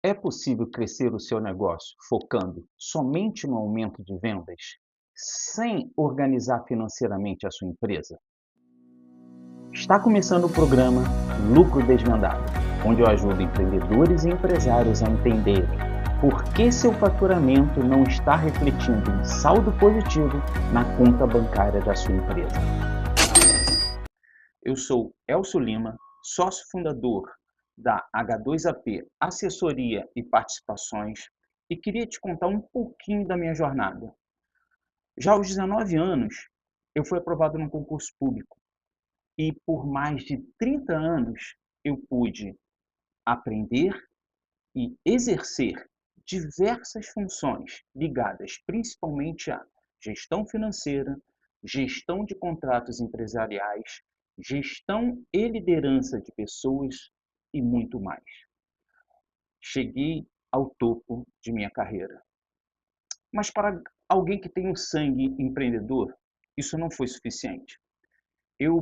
É possível crescer o seu negócio focando somente no aumento de vendas, sem organizar financeiramente a sua empresa? Está começando o programa Lucro Desvendado, onde eu ajudo empreendedores e empresários a entenderem por que seu faturamento não está refletindo em saldo positivo na conta bancária da sua empresa. Eu sou Elcio Lima, sócio fundador da H2AP Assessoria e Participações e queria te contar um pouquinho da minha jornada. Já aos 19 anos, eu fui aprovado num concurso público e por mais de 30 anos eu pude aprender e exercer diversas funções ligadas principalmente à gestão financeira, gestão de contratos empresariais, gestão e liderança de pessoas e muito mais. Cheguei ao topo de minha carreira. Mas para alguém que tem um sangue empreendedor, isso não foi suficiente.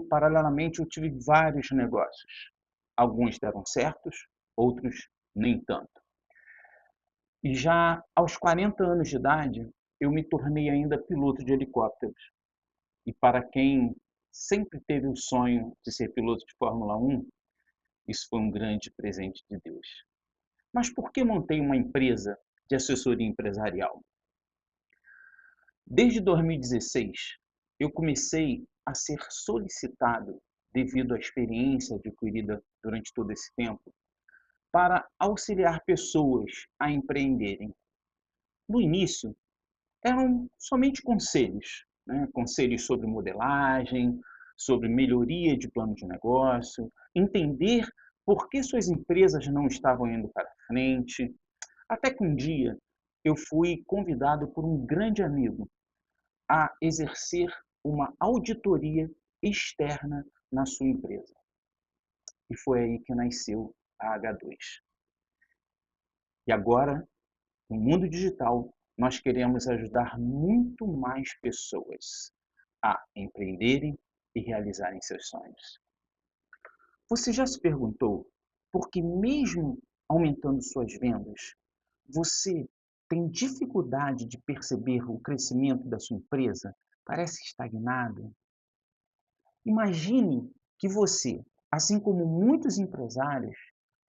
Paralelamente, eu tive vários negócios. Alguns deram certos, outros nem tanto. E já aos 40 anos de idade, eu me tornei ainda piloto de helicópteros. E para quem sempre teve o sonho de ser piloto de Fórmula 1, isso foi um grande presente de Deus. Mas por que montei uma empresa de assessoria empresarial? Desde 2016, eu comecei a ser solicitado, devido à experiência adquirida durante todo esse tempo, para auxiliar pessoas a empreenderem. No início, eram somente conselhos, né? Conselhos sobre modelagem, sobre melhoria de plano de negócio, entender por que suas empresas não estavam indo para frente. Até que um dia eu fui convidado por um grande amigo a exercer uma auditoria externa na sua empresa. E foi aí que nasceu a H2. E agora, no mundo digital, nós queremos ajudar muito mais pessoas a empreenderem e realizarem seus sonhos. Você já se perguntou por que, mesmo aumentando suas vendas, você tem dificuldade de perceber o crescimento da sua empresa? Parece estagnado? Imagine que você, assim como muitos empresários,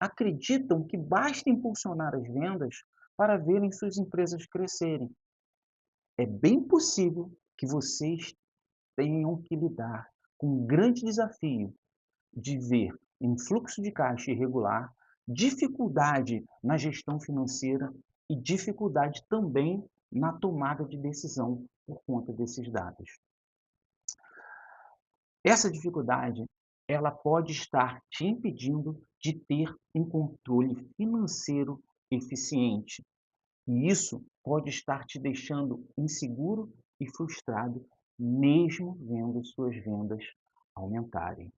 acreditam que basta impulsionar as vendas para verem suas empresas crescerem. É bem possível que vocês tenham que lidar com um grande desafio de ver um fluxo de caixa irregular, dificuldade na gestão financeira e dificuldade também na tomada de decisão por conta desses dados. Essa dificuldade, ela pode estar te impedindo de ter um controle financeiro eficiente. E isso pode estar te deixando inseguro e frustrado, mesmo vendo suas vendas aumentarem.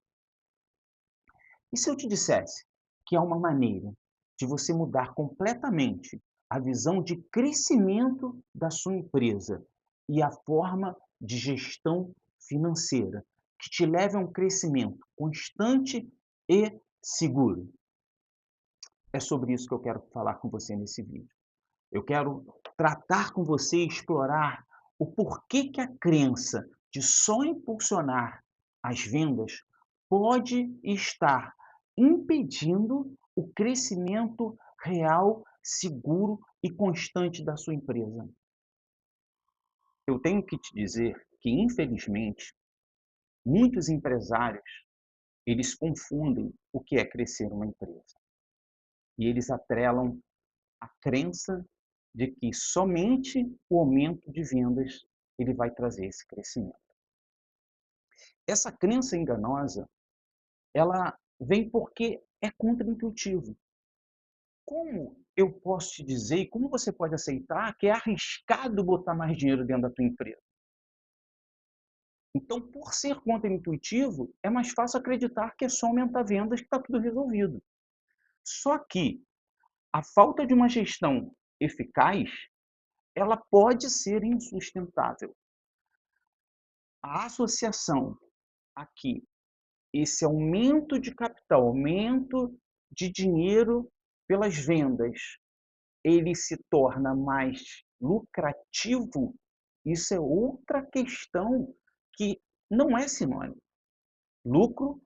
E se eu te dissesse que há uma maneira de você mudar completamente a visão de crescimento da sua empresa e a forma de gestão financeira, que te leve a um crescimento constante e seguro? É sobre isso que eu quero falar com você nesse vídeo. Eu quero tratar com você e explorar o porquê que a crença de só impulsionar as vendas pode estar impedindo o crescimento real, seguro e constante da sua empresa. Eu tenho que te dizer que, infelizmente, muitos empresários, eles confundem o que é crescer uma empresa. E eles atrelam a crença de que somente o aumento de vendas ele vai trazer esse crescimento. Essa crença enganosa, ela vem porque é contraintuitivo. Como eu posso te dizer e como você pode aceitar que é arriscado botar mais dinheiro dentro da tua empresa? Então, por ser contraintuitivo, é mais fácil acreditar que é só aumentar vendas que está tudo resolvido. Só que a falta de uma gestão eficaz, ela pode ser insustentável. A associação aqui, esse aumento de capital, aumento de dinheiro pelas vendas, ele se torna mais lucrativo, isso é outra questão que não é sinônimo. Lucro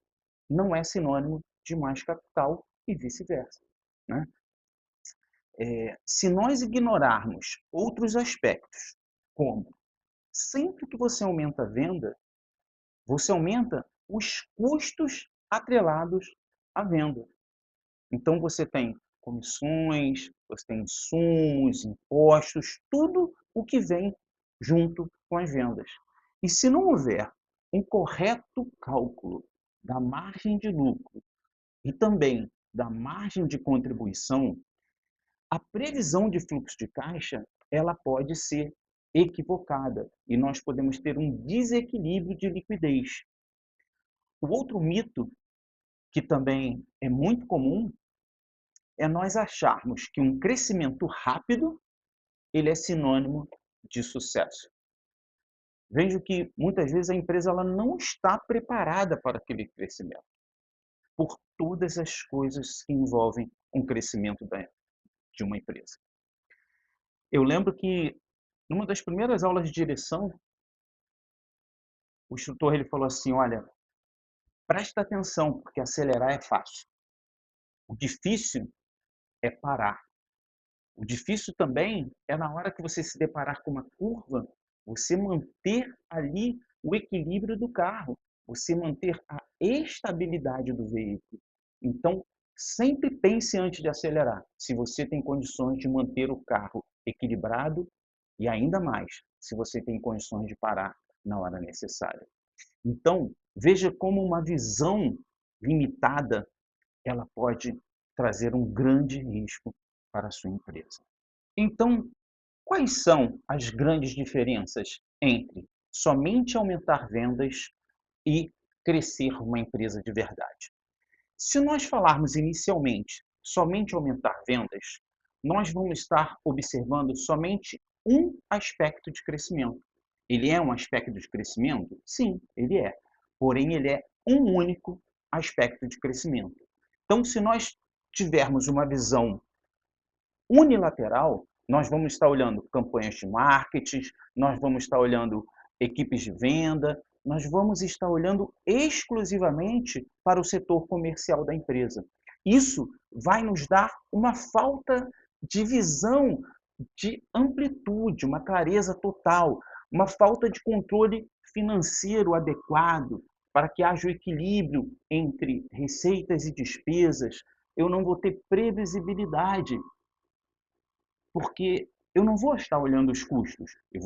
não é sinônimo de mais capital e vice-versa, né? Se nós ignorarmos outros aspectos, como sempre que você aumenta a venda, você aumenta os custos atrelados à venda. Então você tem comissões, você tem insumos, impostos, tudo o que vem junto com as vendas. E se não houver um correto cálculo da margem de lucro e também da margem de contribuição, a previsão de fluxo de caixa, ela pode ser equivocada e nós podemos ter um desequilíbrio de liquidez. O outro mito, que também é muito comum, é nós acharmos que um crescimento rápido, ele é sinônimo de sucesso. Vejo que muitas vezes a empresa ela não está preparada para aquele crescimento, por todas as coisas que envolvem um crescimento de uma empresa. Eu lembro que numa das primeiras aulas de direção, o instrutor ele falou assim: olha, presta atenção, porque acelerar é fácil. O difícil é parar. O difícil também é na hora que você se deparar com uma curva, você manter ali o equilíbrio do carro, você manter a estabilidade do veículo. Então, sempre pense antes de acelerar, se você tem condições de manter o carro equilibrado e ainda mais, se você tem condições de parar na hora necessária. Então, veja como uma visão limitada, ela pode trazer um grande risco para a sua empresa. Então, quais são as grandes diferenças entre somente aumentar vendas e crescer uma empresa de verdade? Se nós falarmos inicialmente somente aumentar vendas, nós vamos estar observando somente um aspecto de crescimento. Ele é um aspecto de crescimento? Sim, ele é. Porém, ele é um único aspecto de crescimento. Então, se nós tivermos uma visão unilateral, nós vamos estar olhando campanhas de marketing, nós vamos estar olhando equipes de venda, nós vamos estar olhando exclusivamente para o setor comercial da empresa. Isso vai nos dar uma falta de visão, de amplitude, uma clareza total, uma falta de controle financeiro adequado para que haja o equilíbrio entre receitas e despesas. Eu não vou ter previsibilidade, porque eu não vou estar olhando os custos, eu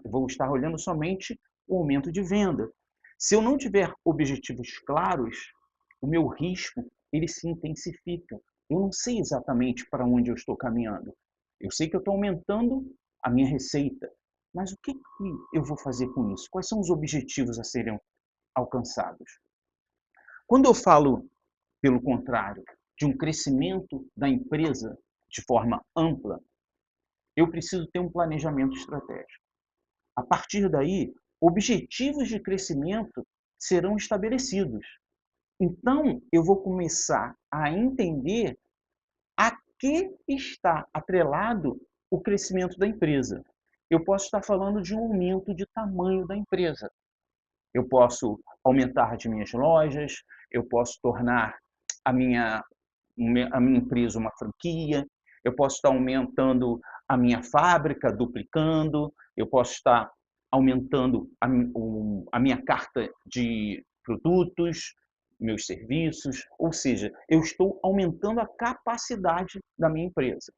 vou estar olhando somente o aumento de venda. Se eu não tiver objetivos claros, o meu risco ele se intensifica. Eu não sei exatamente para onde eu estou caminhando. Eu sei que eu estou aumentando a minha receita, mas o que eu vou fazer com isso? Quais são os objetivos a serem alcançados? Quando eu falo, pelo contrário, de um crescimento da empresa de forma ampla, eu preciso ter um planejamento estratégico. A partir daí, objetivos de crescimento serão estabelecidos. Então, eu vou começar a entender a que está atrelado o crescimento da empresa. Eu posso estar falando de um aumento de tamanho da empresa. Eu posso aumentar de minhas lojas, eu posso tornar a minha, a minha empresa uma franquia, eu posso estar aumentando a minha fábrica, duplicando, eu posso estar aumentando a minha carta de produtos, meus serviços, ou seja, eu estou aumentando a capacidade da minha empresa.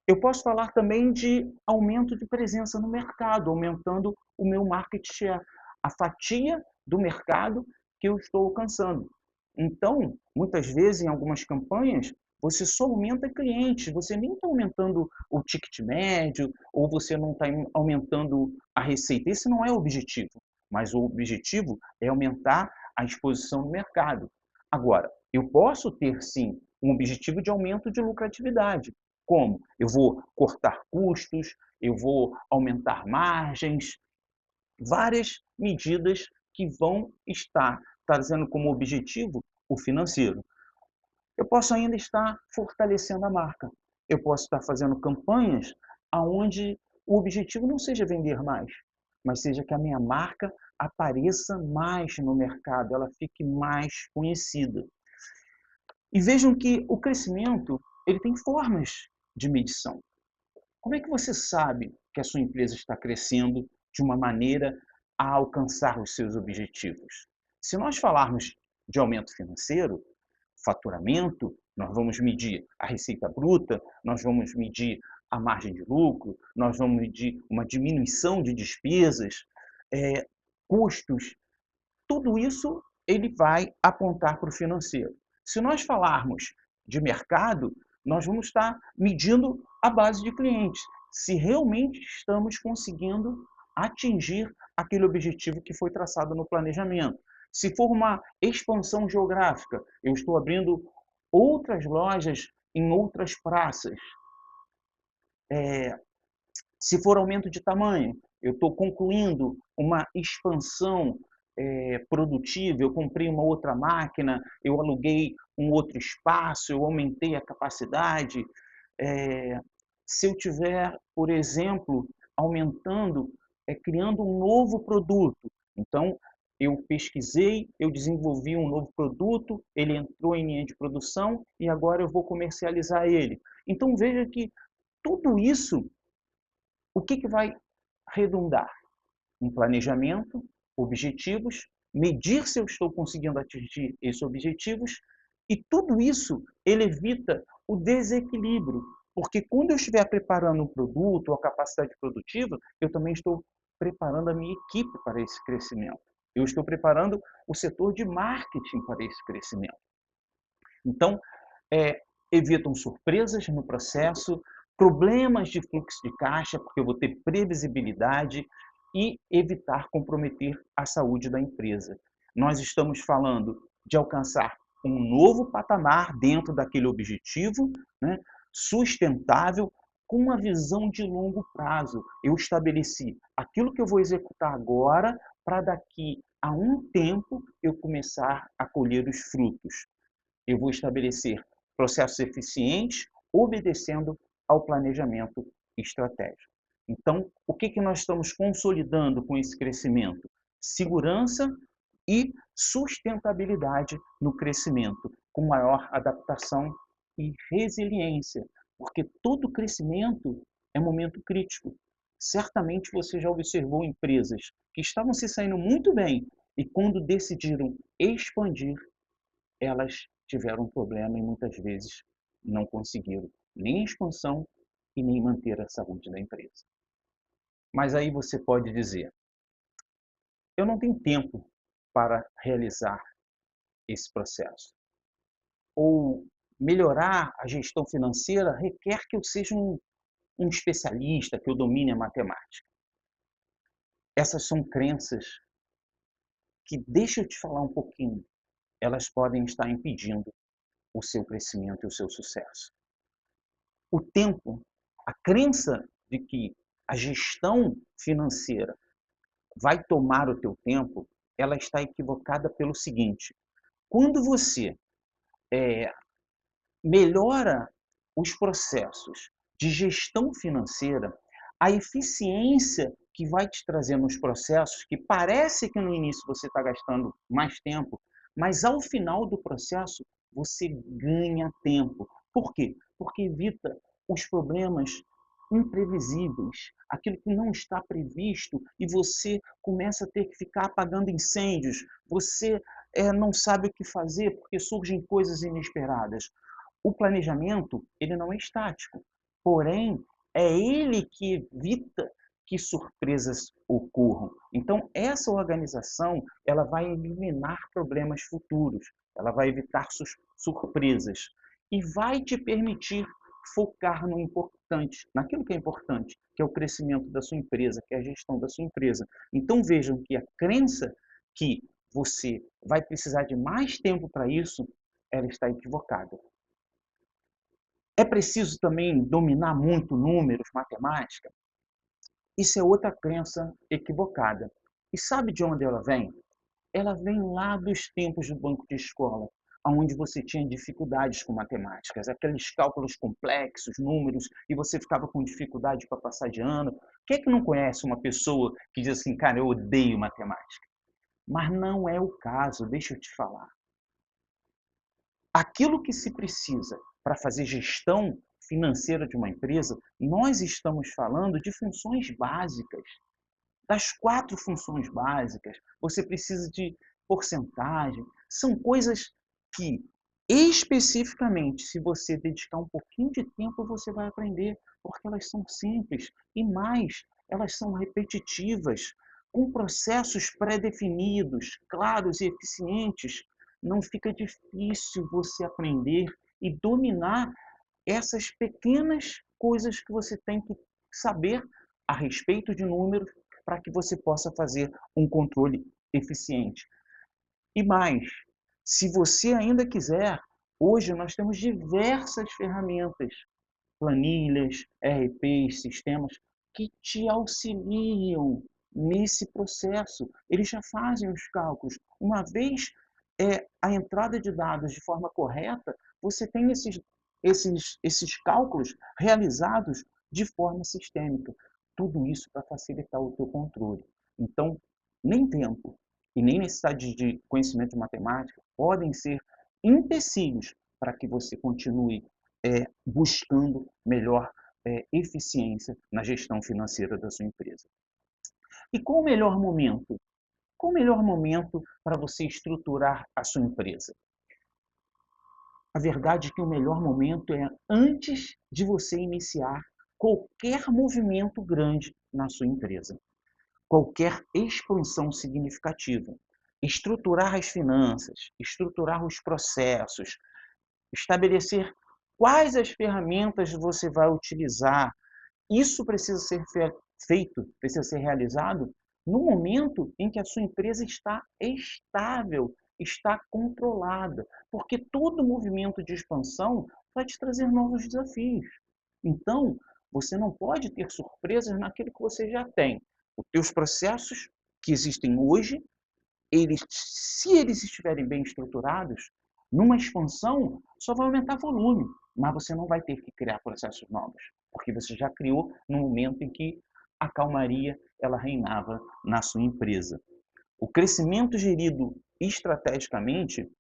Eu posso falar também de aumento de presença no mercado, aumentando o meu market share, a fatia do mercado que eu estou alcançando. Então, muitas vezes, em algumas campanhas, você só aumenta clientes, você nem está aumentando o ticket médio, ou você não está aumentando a receita. Esse não é o objetivo, mas o objetivo é aumentar a exposição no mercado. Agora, eu posso ter, sim, um objetivo de aumento de lucratividade. Como? Eu vou cortar custos, eu vou aumentar margens, várias medidas que vão estar trazendo como objetivo o financeiro. Eu posso ainda estar fortalecendo a marca. Eu posso estar fazendo campanhas aonde o objetivo não seja vender mais, mas seja que a minha marca apareça mais no mercado, ela fique mais conhecida. E vejam que o crescimento, ele tem formas de medição. Como é que você sabe que a sua empresa está crescendo de uma maneira a alcançar os seus objetivos? Se nós falarmos de aumento financeiro, faturamento, nós vamos medir a receita bruta, nós vamos medir a margem de lucro, nós vamos medir uma diminuição de despesas, eh, custos, tudo isso ele vai apontar para o financeiro. Se nós falarmos de mercado, nós vamos estar medindo a base de clientes, se realmente estamos conseguindo atingir aquele objetivo que foi traçado no planejamento. Se for uma expansão geográfica, eu estou abrindo outras lojas em outras praças. Se for aumento de tamanho, eu estou concluindo uma expansão produtiva, eu comprei uma outra máquina, eu aluguei um outro espaço, eu aumentei a capacidade. É, Se eu tiver, por exemplo, aumentando, criando um novo produto, então eu pesquisei, eu desenvolvi um novo produto, ele entrou em linha de produção e agora eu vou comercializar ele. Então veja que tudo isso, o que vai redundar? Um planejamento, objetivos, medir se eu estou conseguindo atingir esses objetivos, e tudo isso ele evita o desequilíbrio, porque quando eu estiver preparando um produto ou a capacidade produtiva, eu também estou preparando a minha equipe para esse crescimento. Eu estou preparando o setor de marketing para esse crescimento. Então, evitam surpresas no processo, problemas de fluxo de caixa, porque eu vou ter previsibilidade e evitar comprometer a saúde da empresa. Nós estamos falando de alcançar um novo patamar dentro daquele objetivo, né, sustentável, com uma visão de longo prazo. Eu estabeleci aquilo que eu vou executar agora para daqui a um tempo eu começar a colher os frutos. Eu vou estabelecer processos eficientes, obedecendo ao planejamento estratégico. Então, o que nós estamos consolidando com esse crescimento? Segurança e sustentabilidade no crescimento, com maior adaptação e resiliência, porque todo crescimento é momento crítico. Certamente você já observou empresas que estavam se saindo muito bem e quando decidiram expandir, elas tiveram um problema e muitas vezes não conseguiram nem expansão e nem manter a saúde da empresa. Mas aí você pode dizer, eu não tenho tempo para realizar esse processo. Ou melhorar a gestão financeira requer que eu seja um especialista, que eu domine a matemática. Essas são crenças que, deixa eu te falar um pouquinho, elas podem estar impedindo o seu crescimento e o seu sucesso. O tempo, a crença de que a gestão financeira vai tomar o teu tempo, ela está equivocada pelo seguinte: quando você melhora os processos de gestão financeira, a eficiência que vai te trazer nos processos, que parece que no início você está gastando mais tempo, mas ao final do processo você ganha tempo. Por quê? Porque evita os problemas imprevisíveis, aquilo que não está previsto e você começa a ter que ficar apagando incêndios, você não sabe o que fazer porque surgem coisas inesperadas. O planejamento, ele não é estático, porém, é ele que evita que surpresas ocorram. Então, essa organização, ela vai eliminar problemas futuros, ela vai evitar surpresas e vai te permitir focar no importante, naquilo que é importante, que é o crescimento da sua empresa, que é a gestão da sua empresa. Então, vejam que a crença que você vai precisar de mais tempo para isso, ela está equivocada. É preciso também dominar muito números, matemática? Isso é outra crença equivocada. E sabe de onde ela vem? Ela vem lá dos tempos do banco de escola, onde você tinha dificuldades com matemáticas, aqueles cálculos complexos, números, e você ficava com dificuldade para passar de ano. Quem é que não conhece uma pessoa que diz assim: "Cara, eu odeio matemática"? Mas não é o caso, deixa eu te falar. Aquilo que se precisa para fazer gestão financeira de uma empresa, nós estamos falando de funções básicas. Das 4 funções básicas, você precisa de porcentagem, são coisas que, especificamente, se você dedicar um pouquinho de tempo, você vai aprender, porque elas são simples e mais, elas são repetitivas, com processos pré-definidos, claros e eficientes. Não fica difícil você aprender e dominar essas pequenas coisas que você tem que saber a respeito de números para que você possa fazer um controle eficiente. E mais, se você ainda quiser, hoje nós temos diversas ferramentas, planilhas, ERPs, sistemas que te auxiliam nesse processo. Eles já fazem os cálculos. Uma vez a entrada de dados de forma correta, você tem esses cálculos realizados de forma sistêmica. Tudo isso para facilitar o teu controle. Então, nem tempo e nem necessidade de conhecimento de matemática podem ser empecilhos para que você continue buscando melhor eficiência na gestão financeira da sua empresa. E qual o melhor momento? Qual o melhor momento para você estruturar a sua empresa? A verdade é que o melhor momento é antes de você iniciar qualquer movimento grande na sua empresa, qualquer expansão significativa. Estruturar as finanças, estruturar os processos, estabelecer quais as ferramentas você vai utilizar. Isso precisa ser feito, precisa ser realizado no momento em que a sua empresa está estável, está controlada, porque todo movimento de expansão vai te trazer novos desafios. Então, você não pode ter surpresas naquilo que você já tem. Os teus processos que existem hoje, se eles estiverem bem estruturados, numa expansão só vai aumentar volume, mas você não vai ter que criar processos novos, porque você já criou no momento em que a calmaria ela reinava na sua empresa. O crescimento gerido estrategicamente,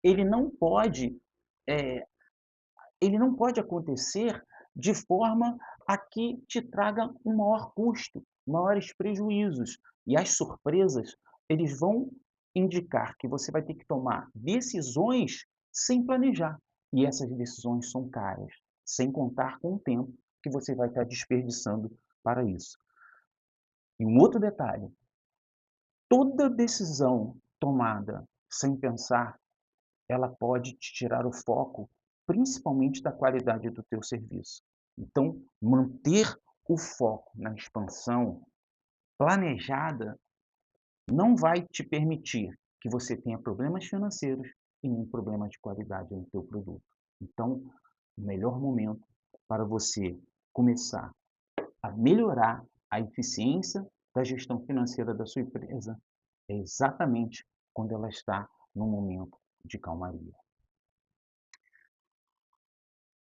ele não pode, é, ele não pode acontecer de forma a que te traga um maior custo, maiores prejuízos. E as surpresas, eles vão indicar que você vai ter que tomar decisões sem planejar. E essas decisões são caras, sem contar com o tempo que você vai estar desperdiçando para isso. E um outro detalhe, toda decisão tomada sem pensar, ela pode te tirar o foco, principalmente da qualidade do teu serviço. Então, manter o foco na expansão planejada não vai te permitir que você tenha problemas financeiros e nem problema de qualidade no teu produto. Então, o melhor momento para você começar a melhorar a eficiência da gestão financeira da sua empresa é exatamente quando ela está num momento de calmaria.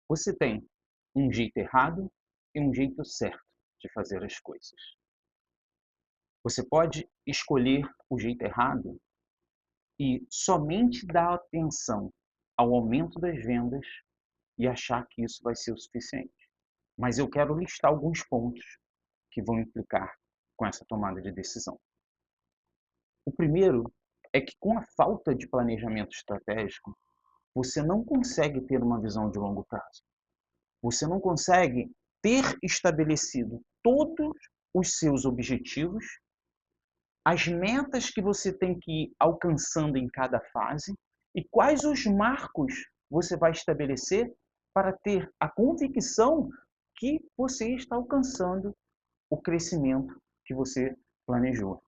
Você tem um jeito errado e um jeito certo de fazer as coisas. Você pode escolher o jeito errado e somente dar atenção ao aumento das vendas e achar que isso vai ser o suficiente. Mas eu quero listar alguns pontos que vão implicar com essa tomada de decisão. O primeiro é que, com a falta de planejamento estratégico, você não consegue ter uma visão de longo prazo. Você não consegue ter estabelecido todos os seus objetivos, as metas que você tem que ir alcançando em cada fase e quais os marcos você vai estabelecer para ter a convicção que você está alcançando o crescimento que você planejou.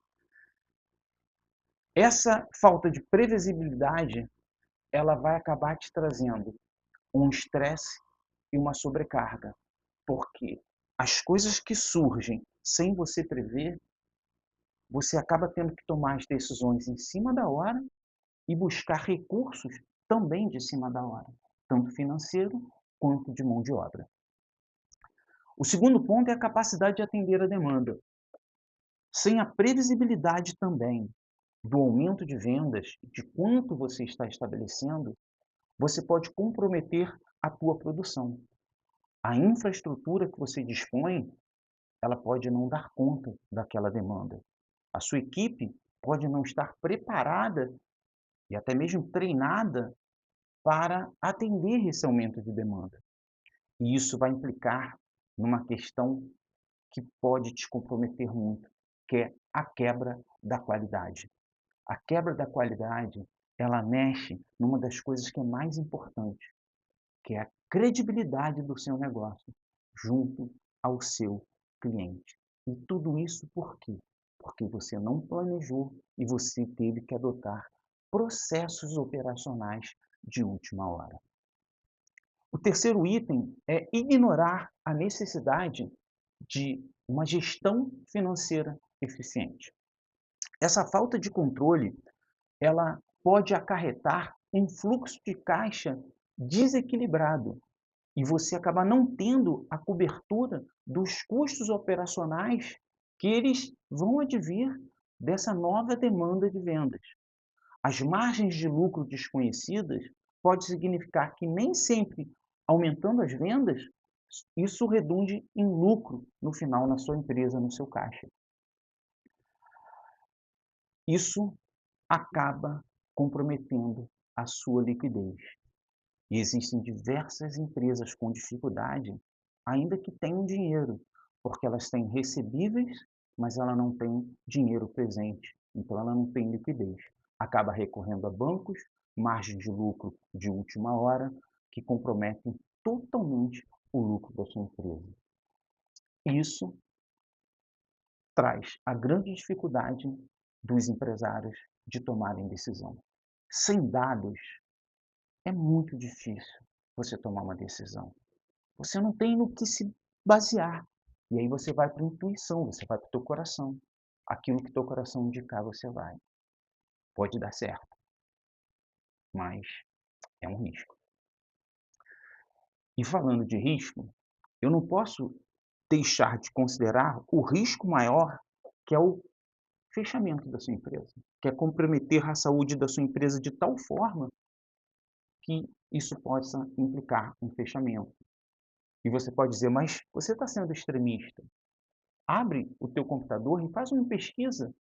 Essa falta de previsibilidade, ela vai acabar te trazendo um estresse e uma sobrecarga, porque as coisas que surgem sem você prever, você acaba tendo que tomar as decisões em cima da hora e buscar recursos também de cima da hora, tanto financeiro quanto de mão de obra. O segundo ponto é a capacidade de atender a demanda. Sem a previsibilidade também do aumento de vendas, de quanto você está estabelecendo, você pode comprometer a tua produção. A infraestrutura que você dispõe, ela pode não dar conta daquela demanda. A sua equipe pode não estar preparada e até mesmo treinada para atender esse aumento de demanda. E isso vai implicar numa questão que pode te comprometer muito, que é a quebra da qualidade. A quebra da qualidade, ela mexe numa das coisas que é mais importante, que é a credibilidade do seu negócio junto ao seu cliente. E tudo isso por quê? Porque você não planejou e você teve que adotar processos operacionais de última hora. O terceiro item é ignorar a necessidade de uma gestão financeira eficiente. Essa falta de controle, ela pode acarretar um fluxo de caixa desequilibrado e você acabar não tendo a cobertura dos custos operacionais que eles vão advir dessa nova demanda de vendas. As margens de lucro desconhecidas pode significar que nem sempre aumentando as vendas, isso redunde em lucro no final na sua empresa, no seu caixa. Isso acaba comprometendo a sua liquidez. E existem diversas empresas com dificuldade, ainda que tenham dinheiro, porque elas têm recebíveis, mas ela não tem dinheiro presente, então ela não tem liquidez. Acaba recorrendo a bancos, margem de lucro de última hora, que comprometem totalmente o lucro da sua empresa. Isso traz a grande dificuldade dos empresários de tomarem decisão. Sem dados, é muito difícil você tomar uma decisão. Você não tem no que se basear. E aí você vai para a intuição, você vai para o teu coração. Aquilo que teu coração indicar, você vai. Pode dar certo, mas é um risco. E falando de risco, eu não posso deixar de considerar o risco maior, que é o fechamento da sua empresa, que é comprometer a saúde da sua empresa de tal forma que isso possa implicar um fechamento. E você pode dizer, mas você está sendo extremista. Abre o teu computador e faz uma pesquisa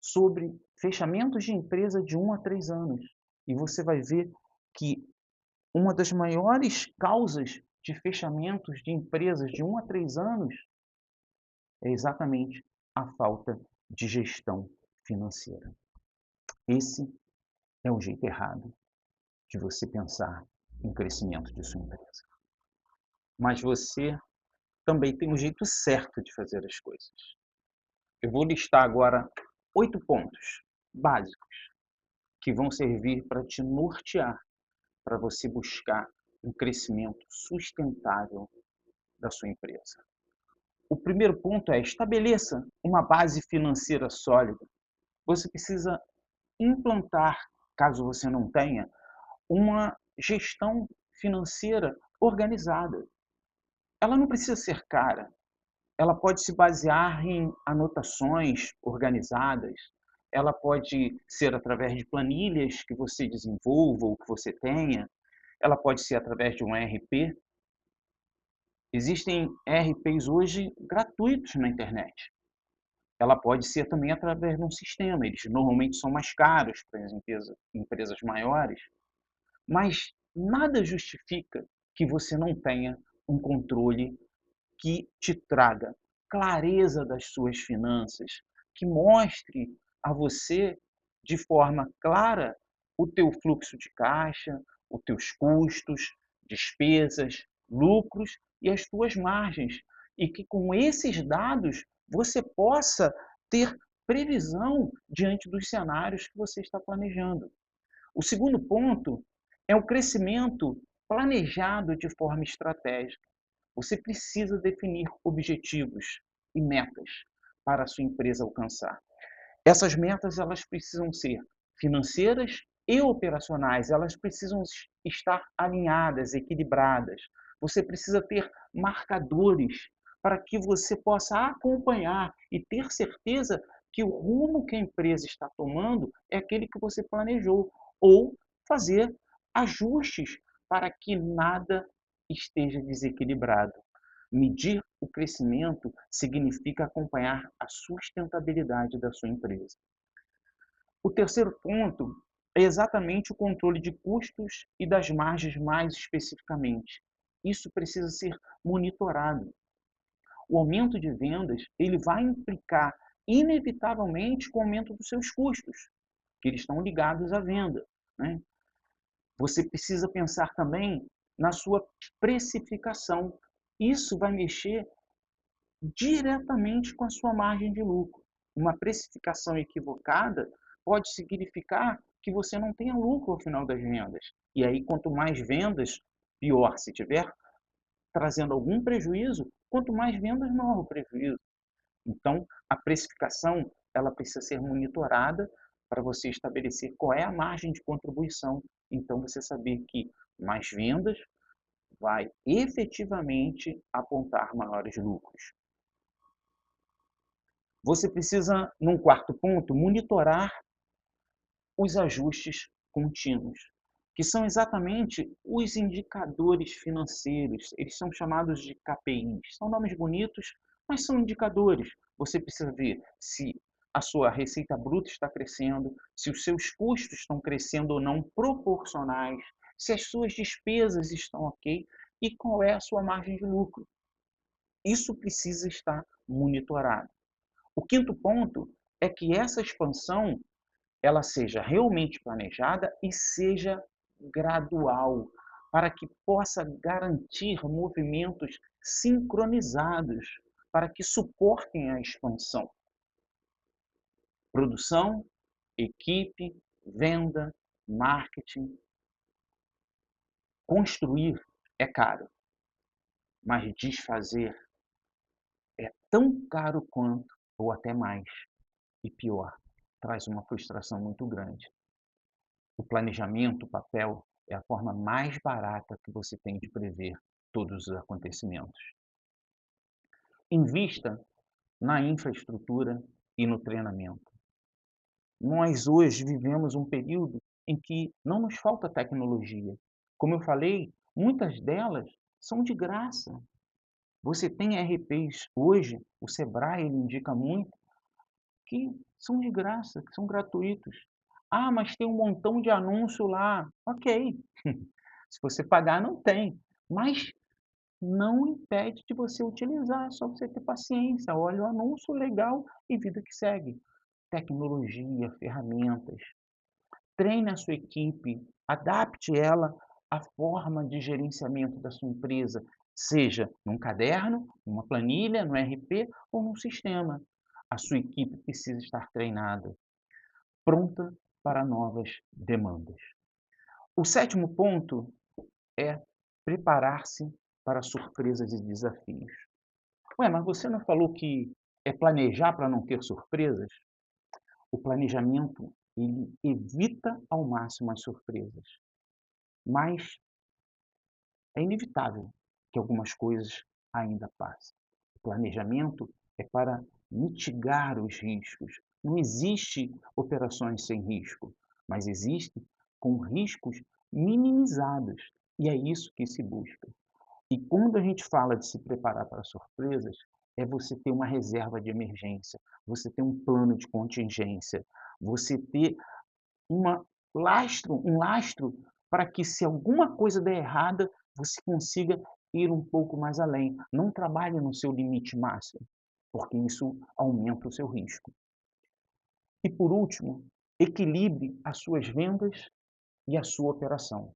sobre fechamentos de empresa de 1 a 3 anos. E você vai ver que uma das maiores causas de fechamentos de empresas de 1 a 3 anos é exatamente a falta de gestão financeira. Esse é o jeito errado de você pensar em crescimento de sua empresa. Mas você também tem um jeito certo de fazer as coisas. Eu vou listar agora 8 pontos básicos que vão servir para te nortear, para você buscar um crescimento sustentável da sua empresa. O primeiro ponto é estabeleça uma base financeira sólida. Você precisa implantar, caso você não tenha, uma gestão financeira organizada. Ela não precisa ser cara, ela pode se basear em anotações organizadas, ela pode ser através de planilhas que você desenvolva ou que você tenha, ela pode ser através de um ERP. Existem ERPs hoje gratuitos na internet. Ela pode ser também através de um sistema, eles normalmente são mais caros para as empresas maiores, mas nada justifica que você não tenha um controle que te traga clareza das suas finanças, que mostre a você de forma clara o teu fluxo de caixa, os teus custos, despesas, lucros e as tuas margens. E que com esses dados você possa ter previsão diante dos cenários que você está planejando. O segundo ponto é o crescimento planejado de forma estratégica. Você precisa definir objetivos e metas para a sua empresa alcançar. Essas metas elas precisam ser financeiras e operacionais, elas precisam estar alinhadas, equilibradas. Você precisa ter marcadores para que você possa acompanhar e ter certeza que o rumo que a empresa está tomando é aquele que você planejou, ou fazer ajustes para que nada esteja desequilibrado. Medir o crescimento significa acompanhar a sustentabilidade da sua empresa. O terceiro ponto é exatamente o controle de custos e das margens mais especificamente. Isso precisa ser monitorado. O aumento de vendas, ele vai implicar inevitavelmente com o aumento dos seus custos, que eles estão ligados à venda, né? Você precisa pensar também na sua precificação. Isso vai mexer diretamente com a sua margem de lucro. Uma precificação equivocada pode significar que você não tenha lucro ao final das vendas. E aí, quanto mais vendas, pior. Se tiver trazendo algum prejuízo, quanto mais vendas, maior o prejuízo. Então, a precificação ela precisa ser monitorada para você estabelecer qual é a margem de contribuição. Então, você saber que mais vendas vai efetivamente apontar maiores lucros. Você precisa, num quarto ponto, monitorar os ajustes contínuos, que são exatamente os indicadores financeiros. Eles são chamados de KPIs. São nomes bonitos, mas são indicadores. Você precisa ver se a sua receita bruta está crescendo, se os seus custos estão crescendo ou não proporcionais, se as suas despesas estão ok e qual é a sua margem de lucro. Isso precisa estar monitorado. O quinto ponto é que essa expansão ela seja realmente planejada e seja gradual, para que possa garantir movimentos sincronizados, para que suportem a expansão. Produção, equipe, venda, marketing. Construir é caro, mas desfazer é tão caro quanto, ou até mais. E pior, traz uma frustração muito grande. O planejamento, o papel, é a forma mais barata que você tem de prever todos os acontecimentos. Invista na infraestrutura e no treinamento. Nós hoje vivemos um período em que não nos falta tecnologia. Como eu falei, muitas delas são de graça. Você tem RPs hoje, o Sebrae ele indica muito, que são de graça, que são gratuitos. Ah, mas tem um montão de anúncio lá. Ok. Se você pagar, não tem. Mas não impede de você utilizar, é só você ter paciência. Olha o anúncio, legal e vida que segue. Tecnologia, ferramentas. Treine a sua equipe, adapte ela à forma de gerenciamento da sua empresa, seja num caderno, numa planilha, no RP ou num sistema. A sua equipe precisa estar treinada, pronta para novas demandas. O sétimo ponto é preparar-se para surpresas e desafios. Ué, mas você não falou que é planejar para não ter surpresas? O planejamento, ele evita ao máximo as surpresas, mas é inevitável que algumas coisas ainda passem. O planejamento é para mitigar os riscos. Não existe operações sem risco, mas existe com riscos minimizados. E é isso que se busca. E quando a gente fala de se preparar para surpresas, é você ter uma reserva de emergência, você ter um plano de contingência, você ter uma um lastro para que se alguma coisa der errada, você consiga ir um pouco mais além. Não trabalhe no seu limite máximo, porque isso aumenta o seu risco. E por último, equilibre as suas vendas e a sua operação.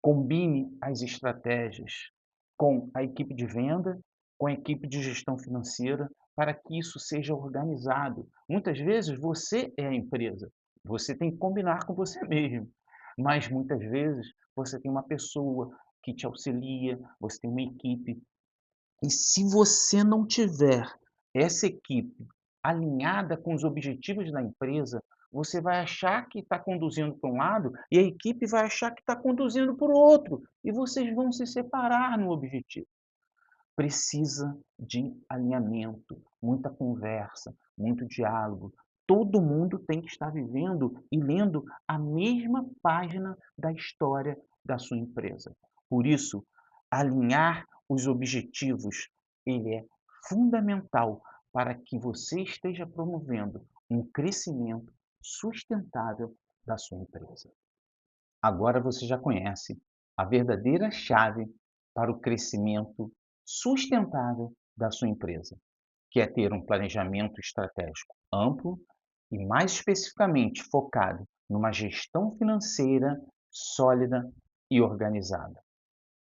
Combine as estratégias com a equipe de venda, com a equipe de gestão financeira, para que isso seja organizado. Muitas vezes você é a empresa, você tem que combinar com você mesmo, mas muitas vezes você tem uma pessoa que te auxilia, você tem uma equipe. E se você não tiver essa equipe alinhada com os objetivos da empresa, Você vai achar que está conduzindo para um lado e a equipe vai achar que está conduzindo para o outro, e vocês vão se separar no objetivo. Precisa de alinhamento, muita conversa, muito diálogo. Todo mundo tem que estar vivendo e lendo a mesma página da história da sua empresa. Por isso, alinhar os objetivos, ele é fundamental para que você esteja promovendo um crescimento sustentável da sua empresa. Agora você já conhece a verdadeira chave para o crescimento sustentável da sua empresa, que é ter um planejamento estratégico amplo e, mais especificamente, focado numa gestão financeira sólida e organizada.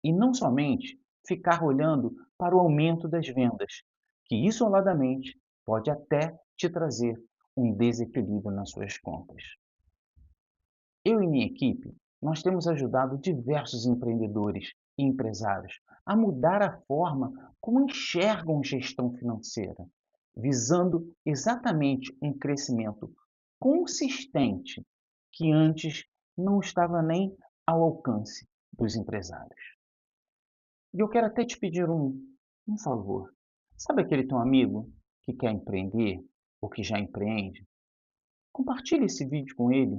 E não somente ficar olhando para o aumento das vendas, que isoladamente pode até te trazer um desequilíbrio nas suas contas. Eu e minha equipe, nós temos ajudado diversos empreendedores e empresários a mudar a forma como enxergam gestão financeira, visando exatamente um crescimento consistente que antes não estava nem ao alcance dos empresários. E eu quero até te pedir um favor. Sabe aquele teu amigo que quer empreender ou que já empreende? Compartilhe esse vídeo com ele.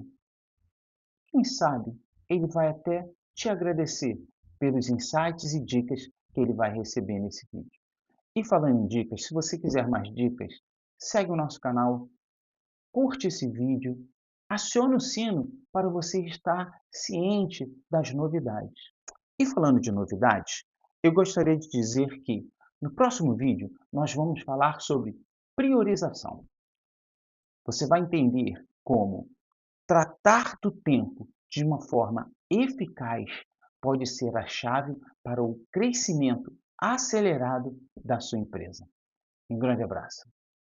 Quem sabe ele vai até te agradecer pelos insights e dicas que ele vai receber nesse vídeo. E falando em dicas, se você quiser mais dicas, segue o nosso canal, curte esse vídeo, acione o sino para você estar ciente das novidades. E falando de novidades, eu gostaria de dizer que no próximo vídeo nós vamos falar sobre priorização. Você vai entender como tratar do tempo de uma forma eficaz pode ser a chave para o crescimento acelerado da sua empresa. Um grande abraço.